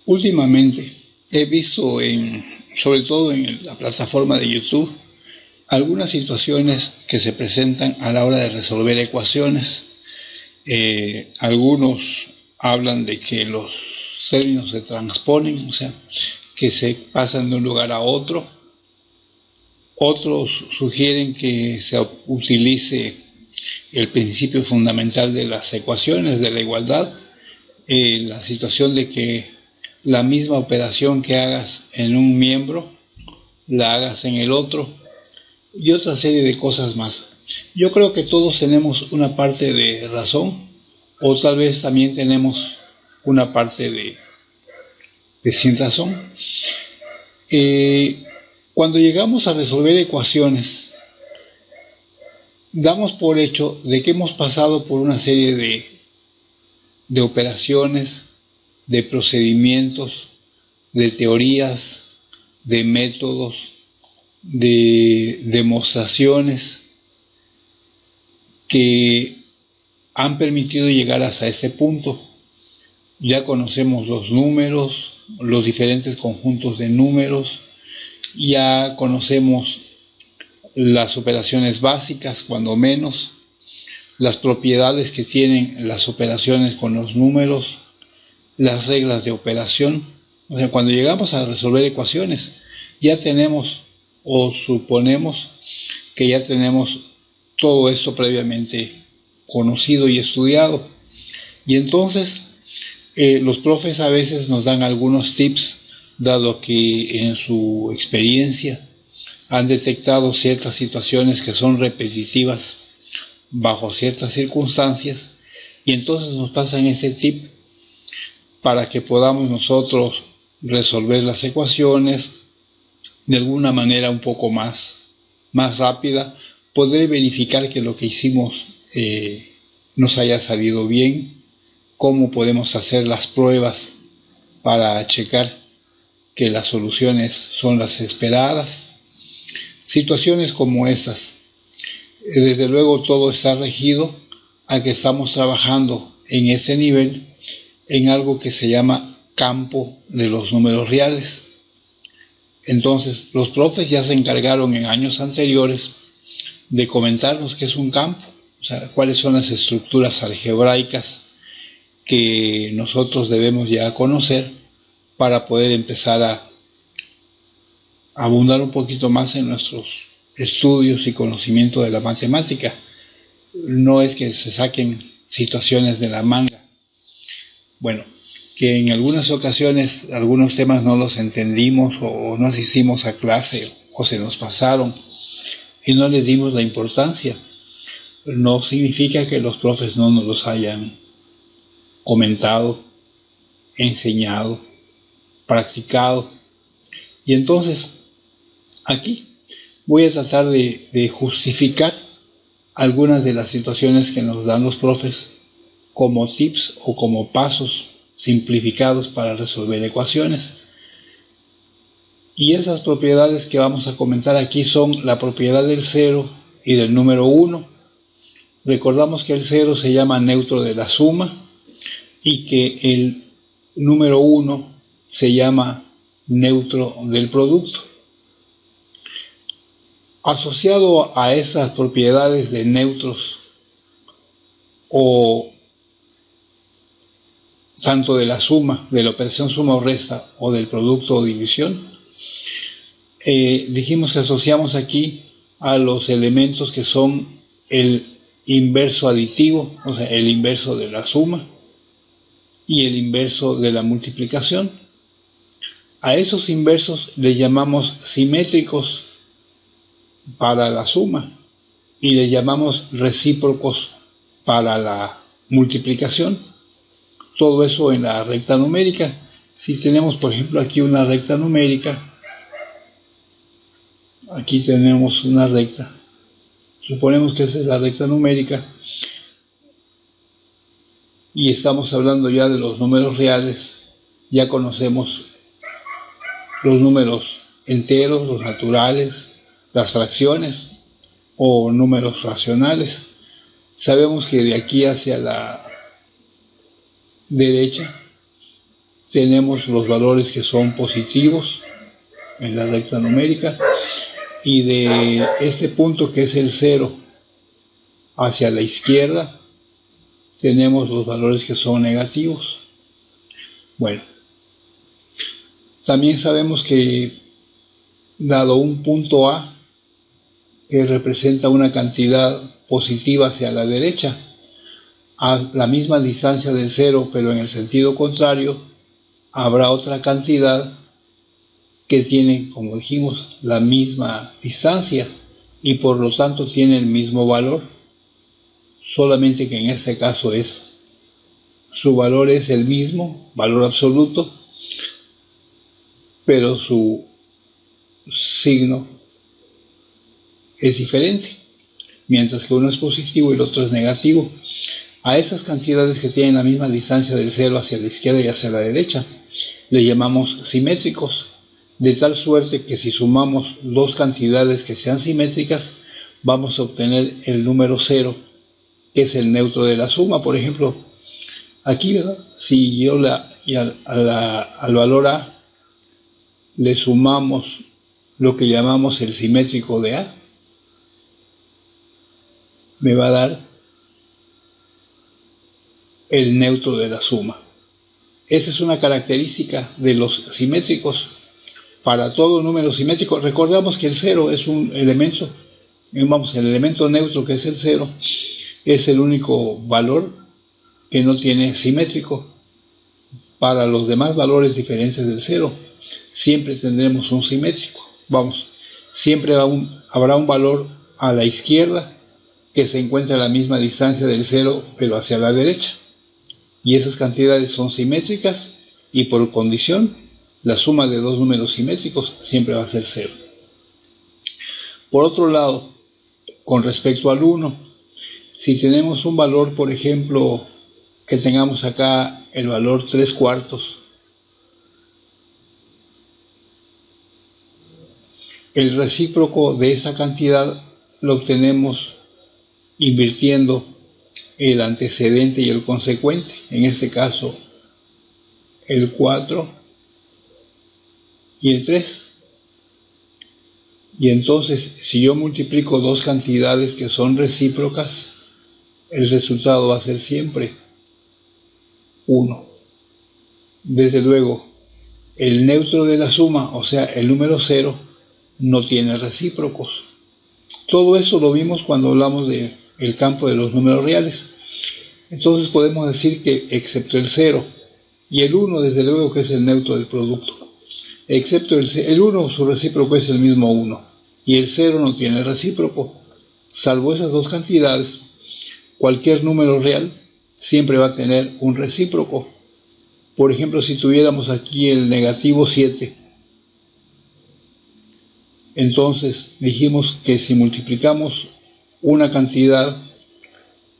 Últimamente he visto sobre todo en la plataforma de YouTube, algunas situaciones que se presentan a la hora de resolver ecuaciones. Algunos hablan de que los términos se transponen, o sea, que se pasan de un lugar a otro. Otros sugieren que se utilice el principio fundamental de las ecuaciones, de la igualdad, la situación de que la misma operación que hagas en un miembro, la hagas en el otro, y otra serie de cosas más. Yo creo que todos tenemos una parte de razón, o tal vez también tenemos una parte de sin razón. Cuando llegamos a resolver ecuaciones, damos por hecho de que hemos pasado por una serie de operaciones, de procedimientos, de teorías, de métodos, de demostraciones que han permitido llegar hasta este punto. Ya conocemos los números, los diferentes conjuntos de números, ya conocemos las operaciones básicas, cuando menos, las propiedades que tienen las operaciones con los números, las reglas de operación. O sea, cuando llegamos a resolver ecuaciones, ya tenemos o suponemos que ya tenemos todo esto previamente conocido y estudiado. Y entonces los profes a veces nos dan algunos tips, dado que en su experiencia han detectado ciertas situaciones que son repetitivas bajo ciertas circunstancias, y entonces nos pasan ese tip para que podamos nosotros resolver las ecuaciones de alguna manera un poco más rápida, poder verificar que lo que hicimos nos haya salido bien, cómo podemos hacer las pruebas para checar que las soluciones son las esperadas. Situaciones como esas. Desde luego todo está regido a que estamos trabajando en ese nivel en algo que se llama campo de los números reales. Entonces, los profes ya se encargaron en años anteriores de comentarnos qué es un campo, o sea, cuáles son las estructuras algebraicas que nosotros debemos ya conocer para poder empezar a abundar un poquito más en nuestros estudios y conocimiento de la matemática. No es que se saquen situaciones de la manga. Bueno, que en algunas ocasiones algunos temas no los entendimos o no asistimos a clase o se nos pasaron y no les dimos la importancia. No significa que los profes no nos los hayan comentado, enseñado, practicado. Y entonces, aquí voy a tratar de justificar algunas de las situaciones que nos dan los profes como tips o como pasos simplificados para resolver ecuaciones. Y esas propiedades que vamos a comentar aquí son la propiedad del cero y del número 1. Recordamos que el cero se llama neutro de la suma y que el número 1 se llama neutro del producto. Asociado a esas propiedades de neutros o tanto de la suma, de la operación suma o resta o del producto o división, dijimos que asociamos aquí a los elementos que son el inverso aditivo, o sea, el inverso de la suma y el inverso de la multiplicación. A esos inversos les llamamos simétricos para la suma y les llamamos recíprocos para la multiplicación. Todo eso en la recta numérica. Si tenemos, por ejemplo, aquí una recta numérica, aquí tenemos una recta, suponemos que esa es la recta numérica, y estamos hablando ya de los números reales. Ya conocemos los números enteros, los naturales, las fracciones o números racionales. Sabemos que de aquí hacia la derecha tenemos los valores que son positivos en la recta numérica, y de este punto que es el 0 hacia la izquierda tenemos los valores que son negativos. Bueno, también sabemos que dado un punto A que representa una cantidad positiva hacia la derecha, a la misma distancia del 0 pero en el sentido contrario, habrá otra cantidad que tiene, como dijimos, la misma distancia y por lo tanto tiene el mismo valor, solamente que en este caso su valor es el mismo, valor absoluto, pero su signo es diferente, mientras que uno es positivo y el otro es negativo. A esas cantidades que tienen la misma distancia del 0 hacia la izquierda y hacia la derecha le llamamos simétricos, de tal suerte que si sumamos dos cantidades que sean simétricas vamos a obtener el número 0, que es el neutro de la suma. Por ejemplo, aquí, ¿verdad?, si yo al valor A le sumamos lo que llamamos el simétrico de A, me va a dar el neutro de la suma. Esa es una característica de los simétricos. Para todo número simétrico, recordamos que el 0 es un elemento, el elemento neutro, que es el 0, es el único valor que no tiene simétrico. Para los demás valores diferentes del 0, siempre tendremos un simétrico. Siempre habrá un valor a la izquierda que se encuentra a la misma distancia del 0, pero hacia la derecha. Y esas cantidades son simétricas y por condición, la suma de dos números simétricos siempre va a ser 0. Por otro lado, con respecto al 1, si tenemos un valor, por ejemplo, que tengamos acá el valor 3/4, el recíproco de esa cantidad lo obtenemos invirtiendo el antecedente y el consecuente, en este caso el 4 y el 3. Y entonces, si yo multiplico dos cantidades que son recíprocas, el resultado va a ser siempre 1. Desde luego, el neutro de la suma, o sea, el número 0, no tiene recíprocos. Todo eso lo vimos cuando hablamos del campo de los números reales. Entonces podemos decir que excepto el 0 y el 1, desde luego que es el neutro del producto, excepto el 1, su recíproco es el mismo 1, y el 0 no tiene recíproco. Salvo esas dos cantidades, cualquier número real siempre va a tener un recíproco. Por ejemplo, si tuviéramos aquí el negativo 7, entonces dijimos que si multiplicamos una cantidad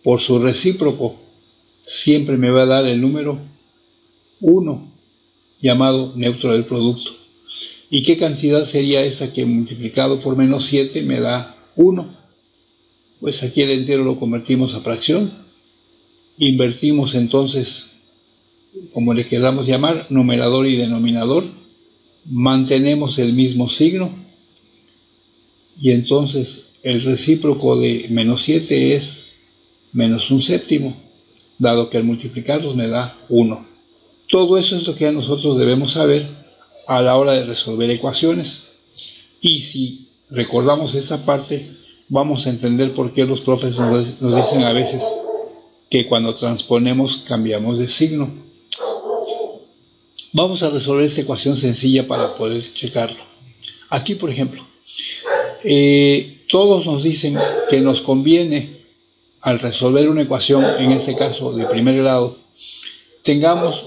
por su recíproco, siempre me va a dar el número 1, llamado neutro del producto. ¿Y qué cantidad sería esa que multiplicado por menos 7 me da 1? Pues aquí el entero lo convertimos a fracción. Invertimos entonces, como le queramos llamar, numerador y denominador. Mantenemos el mismo signo. Y entonces el recíproco de menos 7 es menos un séptimo, dado que al multiplicarlos me da 1. Todo eso es lo que nosotros debemos saber a la hora de resolver ecuaciones. Y si recordamos esa parte, vamos a entender por qué los profes nos dicen a veces que cuando transponemos cambiamos de signo. Vamos a resolver esta ecuación sencilla para poder checarlo. Aquí, por ejemplo, todos nos dicen que nos conviene, al resolver una ecuación, en este caso de primer grado, tengamos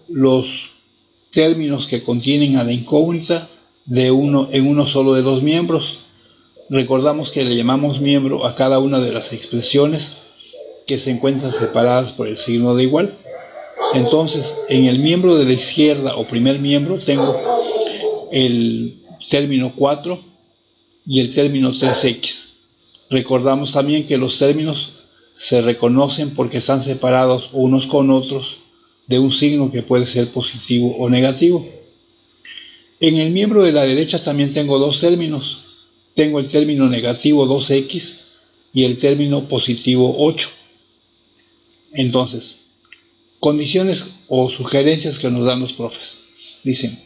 los términos que contienen a la incógnita en uno solo de los miembros. Recordamos que le llamamos miembro a cada una de las expresiones que se encuentran separadas por el signo de igual. Entonces, en el miembro de la izquierda o primer miembro tengo el término 4 y el término 3x. Recordamos también que los términos se reconocen porque están separados unos con otros de un signo que puede ser positivo o negativo. En el miembro de la derecha también tengo dos términos. Tengo el término negativo 2x y el término positivo 8. Entonces, condiciones o sugerencias que nos dan los profes. Dicen,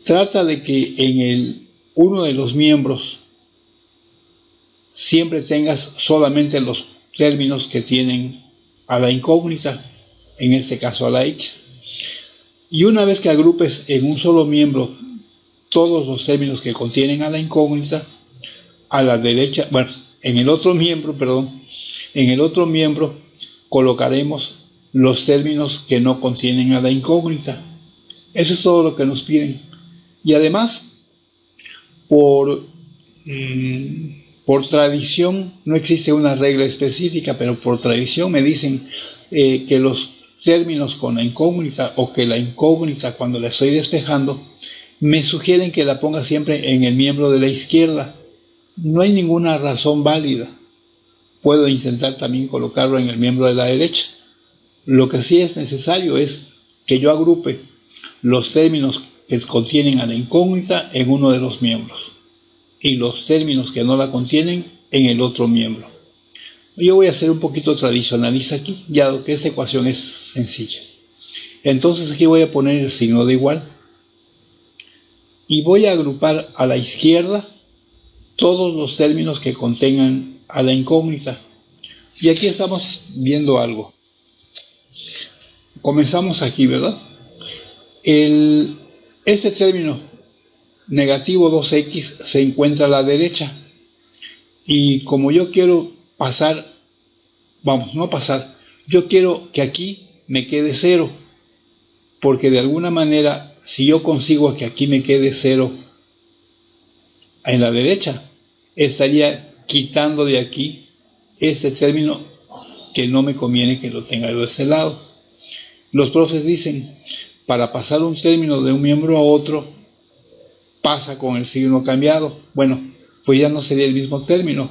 trata de que en uno de los miembros siempre tengas solamente los términos que tienen a la incógnita, en este caso a la x. Y una vez que agrupes en un solo miembro todos los términos que contienen a la incógnita, a la derecha, bueno, en el otro miembro colocaremos los términos que no contienen a la incógnita. Eso es todo lo que nos piden. Y además, por tradición, no existe una regla específica, pero por tradición me dicen que los términos con la incógnita, o que la incógnita cuando la estoy despejando, me sugieren que la ponga siempre en el miembro de la izquierda. No hay ninguna razón válida. Puedo intentar también colocarlo en el miembro de la derecha. Lo que sí es necesario es que yo agrupe los términos que contienen a la incógnita en uno de los miembros y los términos que no la contienen en el otro miembro. Yo voy a ser un poquito tradicionalista aquí, ya que esta ecuación es sencilla. Entonces aquí voy a poner el signo de igual y voy a agrupar a la izquierda todos los términos que contengan a la incógnita. Y aquí estamos viendo algo. Comenzamos aquí, ¿verdad? Este término negativo 2x se encuentra a la derecha. Y como yo quiero pasar, yo quiero que aquí me quede 0. Porque de alguna manera, si yo consigo que aquí me quede 0 en la derecha, estaría quitando de aquí este término que no me conviene que lo tenga de este lado. Los profes dicen, para pasar un término de un miembro a otro, pasa con el signo cambiado. Bueno, pues ya no sería el mismo término.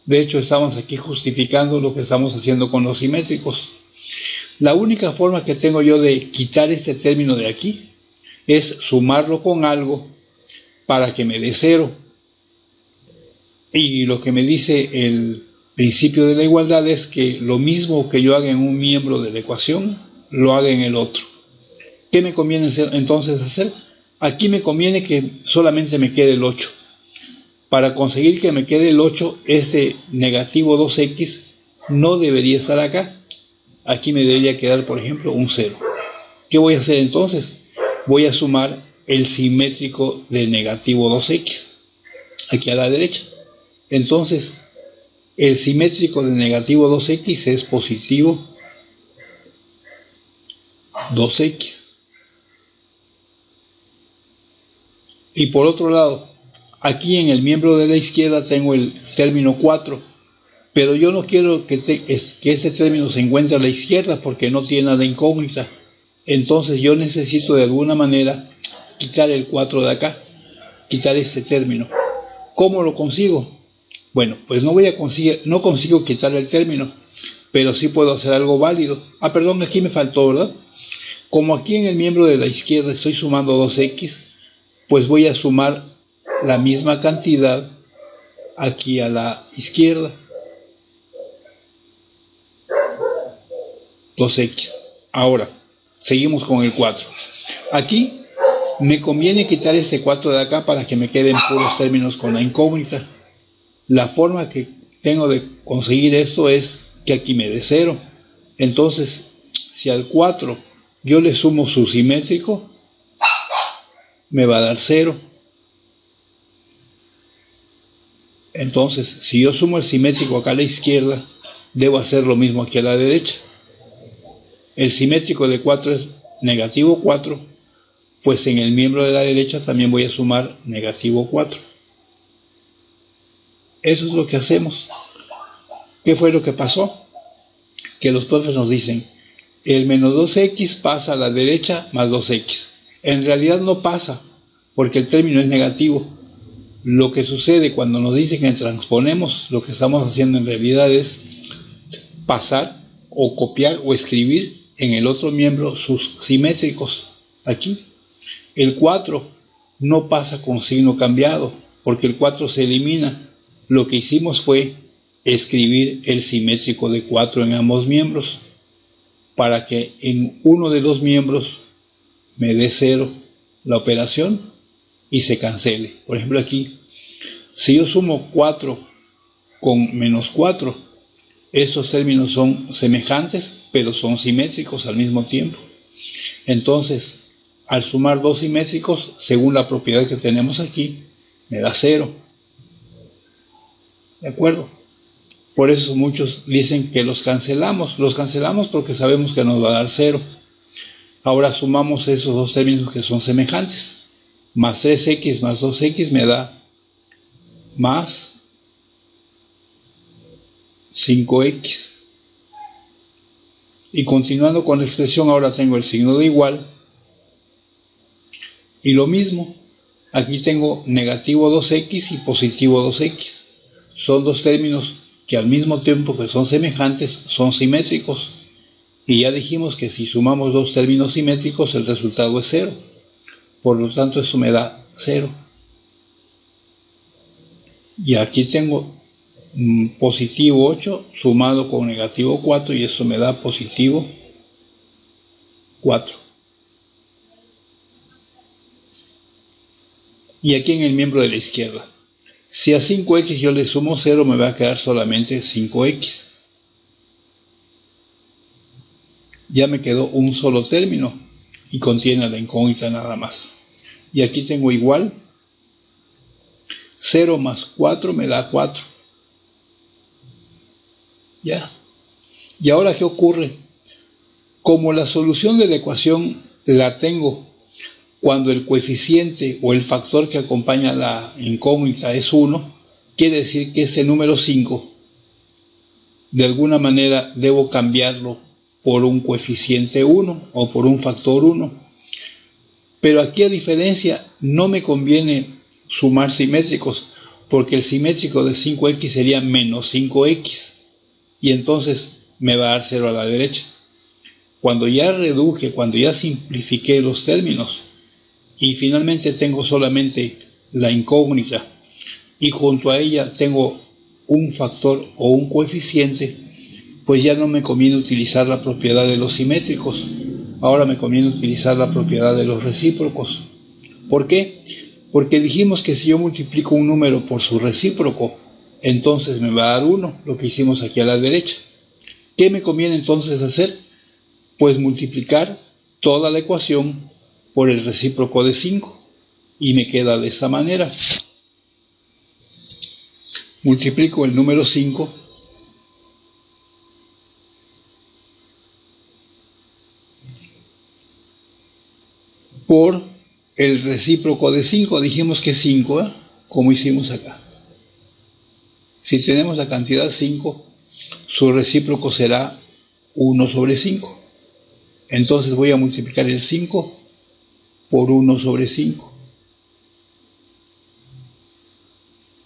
De hecho, estamos aquí justificando lo que estamos haciendo con los simétricos. La única forma que tengo yo de quitar este término de aquí es sumarlo con algo para que me dé 0. Y lo que me dice el principio de la igualdad es que lo mismo que yo haga en un miembro de la ecuación, lo haga en el otro. ¿Qué me conviene entonces hacer? Aquí me conviene que solamente me quede el 8. Para conseguir que me quede el 8, este negativo 2x no debería estar acá. Aquí me debería quedar, por ejemplo, un 0. ¿Qué voy a hacer entonces? Voy a sumar el simétrico de negativo 2x aquí a la derecha. Entonces, el simétrico de negativo 2x es positivo 2x. Y por otro lado, aquí en el miembro de la izquierda tengo el término 4, pero yo no quiero que ese término se encuentre a la izquierda porque no tiene nada incógnita. Entonces yo necesito de alguna manera quitar el 4 de acá, quitar este término. ¿Cómo lo consigo? Bueno, pues no consigo quitar el término, pero sí puedo hacer algo válido. Perdón, aquí me faltó, ¿verdad? Como aquí en el miembro de la izquierda estoy sumando 2x, pues voy a sumar la misma cantidad aquí a la izquierda. 2x. Ahora, seguimos con el 4. Aquí me conviene quitar este 4 de acá para que me queden puros términos con la incógnita. La forma que tengo de conseguir esto es que aquí me dé 0. Entonces, si al 4 yo le sumo su simétrico, me va a dar 0. Entonces, si yo sumo el simétrico acá a la izquierda, debo hacer lo mismo aquí a la derecha. El simétrico de 4 es negativo 4, pues en el miembro de la derecha también voy a sumar negativo 4. Eso es lo que hacemos. ¿Qué fue lo que pasó? Que los profes nos dicen, el menos 2x pasa a la derecha más 2x. En realidad no pasa, porque el término es negativo. Lo que sucede cuando nos dicen que transponemos, lo que estamos haciendo en realidad es pasar o copiar o escribir en el otro miembro sus simétricos. Aquí el 4 no pasa con signo cambiado, porque el 4 se elimina. Lo que hicimos fue escribir el simétrico de 4 en ambos miembros, para que en uno de los miembros me dé 0 la operación y se cancele. Por ejemplo aquí, si yo sumo 4 con menos 4, estos términos son semejantes, pero son simétricos al mismo tiempo. Entonces, al sumar dos simétricos, según la propiedad que tenemos aquí, me da 0. ¿De acuerdo? Por eso muchos dicen que los cancelamos. Los cancelamos porque sabemos que nos va a dar 0. Ahora sumamos esos dos términos que son semejantes. Más 3x más 2x me da más 5x. Y continuando con la expresión, ahora tengo el signo de igual. Y lo mismo, aquí tengo negativo 2x y positivo 2x. Son dos términos que al mismo tiempo que son semejantes, son simétricos. Y ya dijimos que si sumamos dos términos simétricos, el resultado es 0. Por lo tanto, esto me da 0. Y aquí tengo positivo 8 sumado con negativo 4 y esto me da positivo 4. Y aquí en el miembro de la izquierda, si a 5x yo le sumo 0, me va a quedar solamente 5x. Ya me quedó un solo término y contiene la incógnita nada más. Y aquí tengo igual. 0 más 4 me da 4. Ya. ¿Y ahora qué ocurre? Como la solución de la ecuación la tengo cuando el coeficiente o el factor que acompaña la incógnita es 1, quiere decir que ese número 5, de alguna manera debo cambiarlo por un coeficiente 1 o por un factor 1. Pero aquí, a diferencia, no me conviene sumar simétricos, porque el simétrico de 5x sería menos 5x, y entonces me va a dar 0 a la derecha. Cuando ya reduje, cuando ya simplifiqué los términos, y finalmente tengo solamente la incógnita, y junto a ella tengo un factor o un coeficiente, pues ya no me conviene utilizar la propiedad de los simétricos. Ahora me conviene utilizar la propiedad de los recíprocos. ¿Por qué? Porque dijimos que si yo multiplico un número por su recíproco, entonces me va a dar 1, lo que hicimos aquí a la derecha. ¿Qué me conviene entonces hacer? Pues multiplicar toda la ecuación por el recíproco de 5. Y me queda de esta manera. Multiplico el número 5 por el recíproco de 5. Dijimos que 5, como hicimos acá. Si tenemos la cantidad 5, su recíproco será 1 sobre 5. Entonces voy a multiplicar el 5 por 1 sobre 5.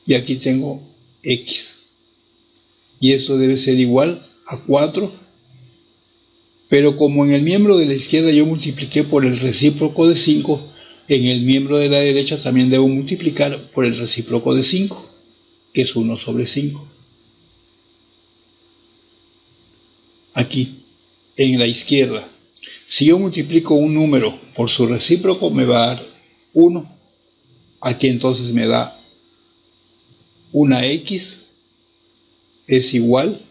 Y aquí tengo x. Y esto debe ser igual a 4. Pero como en el miembro de la izquierda yo multipliqué por el recíproco de 5, en el miembro de la derecha también debo multiplicar por el recíproco de 5, que es 1 sobre 5. Aquí, en la izquierda, si yo multiplico un número por su recíproco, me va a dar 1. Aquí entonces me da una x es igual,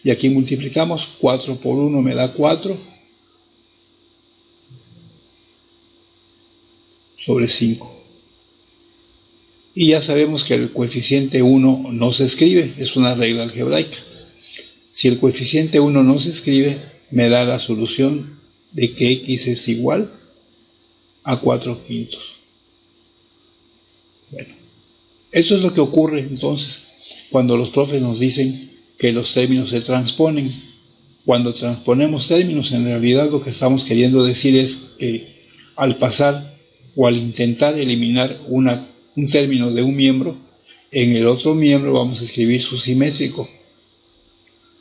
y aquí multiplicamos 4 por 1 me da 4 sobre 5. Y ya sabemos que el coeficiente 1 no se escribe, es una regla algebraica. Si el coeficiente 1 no se escribe, me da la solución de que x es igual a 4/5. Bueno, eso es lo que ocurre entonces cuando los profes nos dicen que los términos se transponen. Cuando transponemos términos, en realidad lo que estamos queriendo decir es que al pasar o al intentar eliminar un término de un miembro, en el otro miembro vamos a escribir su simétrico.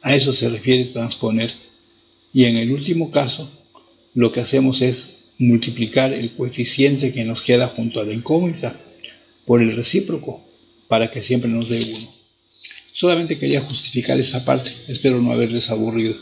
A eso se refiere transponer. Y en el último caso, lo que hacemos es multiplicar el coeficiente que nos queda junto a la incógnita por el recíproco para que siempre nos dé 1. Solamente quería justificar esa parte, espero no haberles aburrido.